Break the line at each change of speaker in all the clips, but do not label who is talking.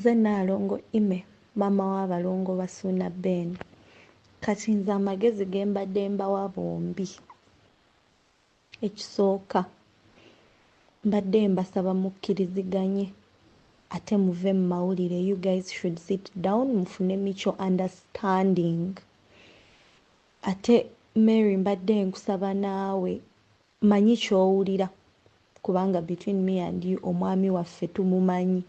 Nze Naalongo Ime, maama w'abalongo ba Ssuuna Ben. Kati nze amagezi ge mbadde mbawa bombi. Ekisooka, mbadde mbasaba mukkiriziganye ate muve mu mawulire. You guys should sit down mufune mutual understanding. Ate Mary, mbadde nkusaba naawe manyi ky'owulira kubanga between me and you omwami waffe tumumanyi,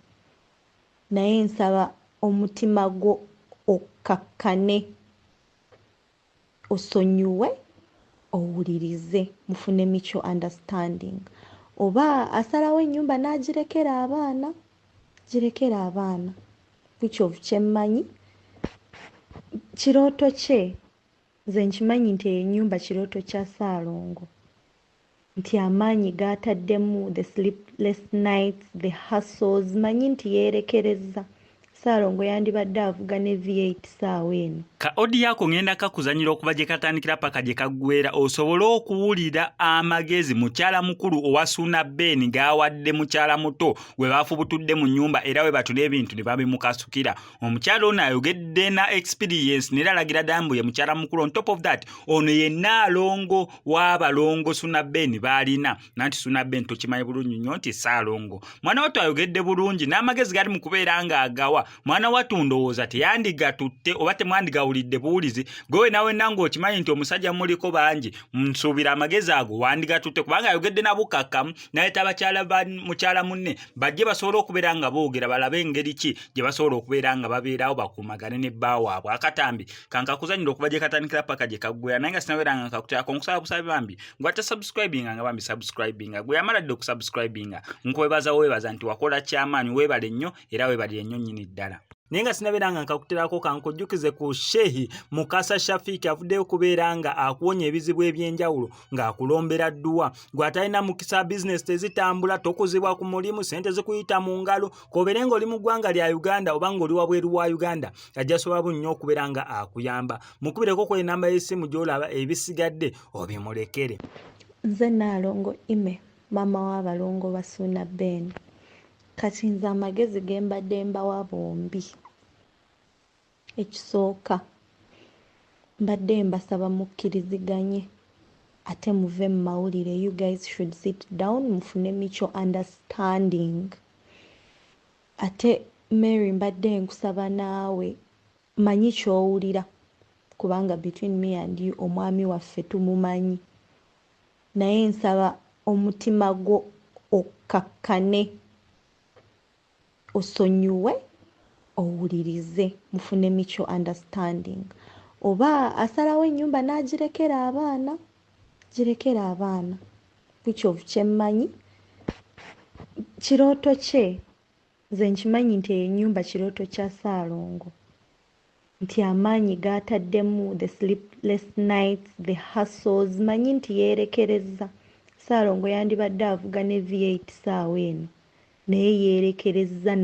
naye nsaba omutima gwo okkakkane, osonyiwe, owulirize, mufune mutual understanding. Oba asalawo ennyumba n'agirekera abaana, girekera abaana. Which of kyemmanyi kirooto kye, nze nkimanyi nti ennyumba kirooto kya Ssaalongo, nti amaanyi g'ataddemu, the sleepless nights, the hustles, manyi nti yeerekereza. Ssaalongo yandibadde avuga ne V8 ssaawa eno.
Ka odi yako ngenda kakuzanyira okuba gye katandikira paka gye kaggweera osobole okuwulira amagezi mukyala mukulu owa Ssuuna Ben g'awadde mukyala muto gwe baafubutudde mu nnyumba era we batula ebintu ne babimukasukira. Omukyala ono ayogedde na experience n'era alagira ddala ye mukyala mukulu. On top of that, ono ye Naalongo w'abalongo Ssuuna Ben baalina. Nanti Ssuuna Ben tokimanyi bulungi nnyo nti Ssaalongo. Mwana wattu ayogedde bulungi n'amagezi gali mu kubeera ng'agawa. Mwana wattu ndowooza teyandigatutte oba temwandigawulidde buwulizi. Gwe nawe nange okimanyi nti omusajja muliko bangi. Nsuubira amagezi ago wandigatutte kubanga ayogedde na bukakkamu n'aleeta abakyala ba mukyala munne bajje basobole okubeera nga boogera balabe engeri ki gye basobola okubeera nga babeerawo bakuumagane ne bba waabwe. Akatambi kankakuzanyira okuba gye katandikira paka gye kaggweera naye nga sinabeera nga nkakutyako nkusaba busabe bambi ngwate subscribinga nga bambi subscribinga gwe yamaladde okusubscribinga nkuwebaza nti wakola kyamaanyi weebale nnyo era weebalire nnyo nnyini ddala. Naye nga sinabeera nga nkakuterako kankujjukize ku Shehi Mukasa Shafik avuddeyo kubeera nga akuwonya ebizibu eby'enjawulo ng'akulombera dduwa. Gwe atalina mukisa bizinesi tezitambula, tokuzibwa ku mulimu, sente zikuyita mu ngalo, kobeere ng'oli mu ggwanga lya Uganda oba ng'oli wabweru wa Uganda, ajja sobola nnyo okubeera nga akuyamba. Mukubireko ku enamba y'essimu gy'olaba ebisigadde obimulekere.
Nze Naalongo Ime, maama w'abalongo ba Ssuuna Ben. Kati nze amagezi ge mbadde mbawa bombi. Ekisooka, mbadde mbasaba mukkiriziganye ate muve mu mawulire. You guys should sit down mufune mutual understanding. Ate Mary, mbadde nkusaba naawe manyi ky'owulira kubanga between me and you omwami waffe tumumanyi, naye nsaba omutima gwo okkakkane, osonyiwe, owulirize, mufune mutual understanding. Oba asalawo ennyumba n'agirekera abaana, girekera abaana. Which of kyemmanyi kirooto kye, nze nkimanyi nti ennyumba kirooto kya Ssaalongo, nti amaanyi g'ataddemu, the sleepless nights, the hustles, manyi nti yeerekereza. Ssaalongo yandibadde avuga ne V8 ssaawa eno naye yeerekereza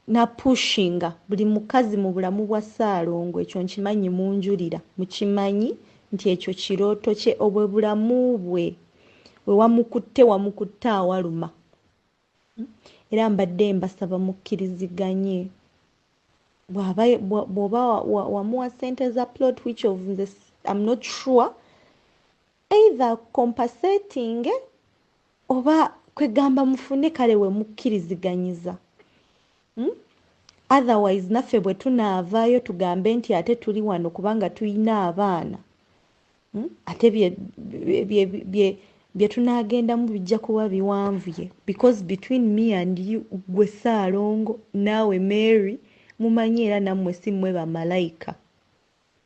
na pushinga buli mukazi mu bulamu bwa Ssaalongo. Ekyo nkimanyi munjulira, mukimanyi nti ekyo kirooto kye, obwe bulamu bwe. We wamukutte awaluma. Era mbadde mbasaba mukkiriziganye. Bw'oba wamuwa ssente za plot, which of this I'm not sure, either compensating oba kwegamba mufune kale we mukkiriziganyiza. Otherwise naffe bwe tunaavaayo tugambe nti ate tuli wano kubanga tulina abaana, ate bye tunaagendamu bijja kuba biwanvuye. Because between me and you, gwe Ssaalongo naawe Mary mumanyi era nammwe si mmwe bamalayika.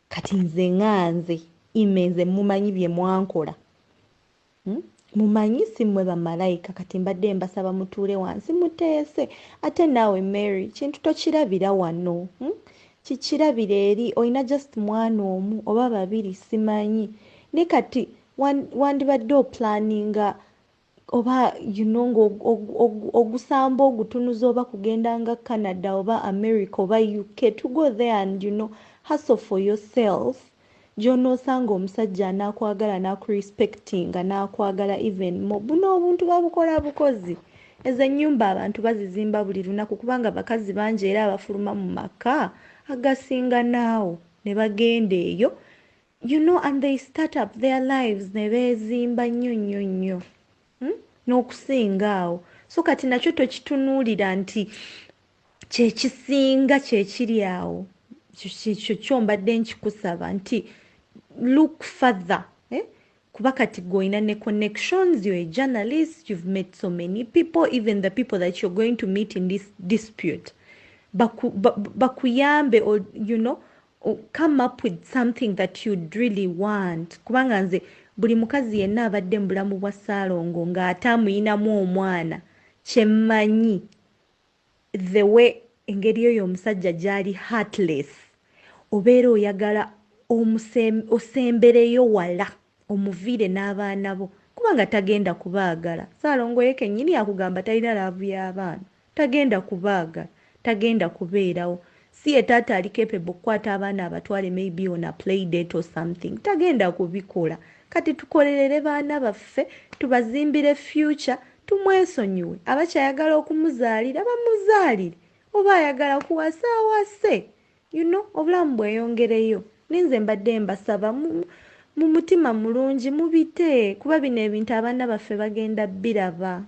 Kati nze nganze Ime, nze mumanyi bye mwankola. Mumanyi si mmwe bamalayika. Kati mbadde mbasaba mutuule wansi muteese. Ate naawe Mary kintu tokirabira wano, kikirabira eri, olina just mwana omu oba babiri simanyi. Ne kati wandibadde oplaninga oba ogusamba ogutunuza oba kugenda nga Canada oba America oba UK to go there and hustle for yourself. Gy'onoosanga omusajja n'akwagala n'akurespectinga n'akwagala even mo. Buno obuntu babukola bukozi. ezo ennyumba abantu bazizimba buli lunaku kubanga bakazi bangi era abafuluma mu maka agasinga naawo ne bagenda eyo, you know, and they start up their lives ne beezimba nnyo n'okusinga awo. So kati nakyo tokitunuulira nti kyekisinga kyekiri awo. Ekyo kyombadde nkikusaba nti look further. Kuba kati goina ne connections, you're a journalist, you've met so many people, even the people that you're going to meet in this dispute. Bakuyambe, or you know, or come up with something that you'd really want. Kubanga nze buli mukazi yenna abadde mu bulamu bwa Ssaalongo ng'ate amuyinamu omwana, kyemmanyi the way engeri eyo omusajja gy'ali heartless, obeera oyagala osembereyo wala omuviire n'abaana bo kubanga tagenda kubaagala. Ssaalongo ye kennyini akugamba talina laavu y'abaana, tagenda kubaagala, tagenda kubeerawo. Si ye taata ali capable okukwata abaana abatwale maybe on a play date or something, tagenda kubikola. Kati tukolerere baana baffe, tubazimbire future, tumwesonyiwe. Abakyayagala okumuzaalira bamuzaalire, oba ayagala kuwasa awase, you know, obulamu bweyongereyo. Ninze mbadde mbasaba mu mutima mulungi mubite, kuba bino ebintu abaana baffe bagenda biraba.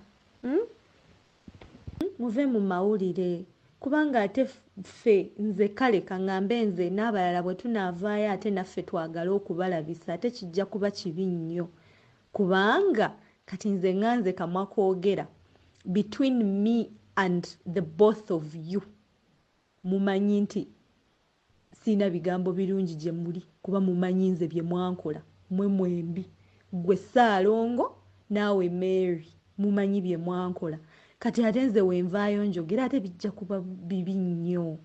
Muve mu mawulire, kubanga ate ffe nze kale kaŋŋambe nze n'abalala bwe tunaavaayo ate naffe twagala okubalabisa, ate kijja kuba kibi nnyo. Kubanga kati nze nganze kamwa koogera between me and the both of you, mumanyi nti sina bigambo birungi gye muli kuba mumanyi nze bye mwankola mwe mwembi, gwe Ssaalongo naawe Mary, mumanyi bye mwankola. Kati ate nze wenvaayo njogera ate bijja kuba bibi nnyo.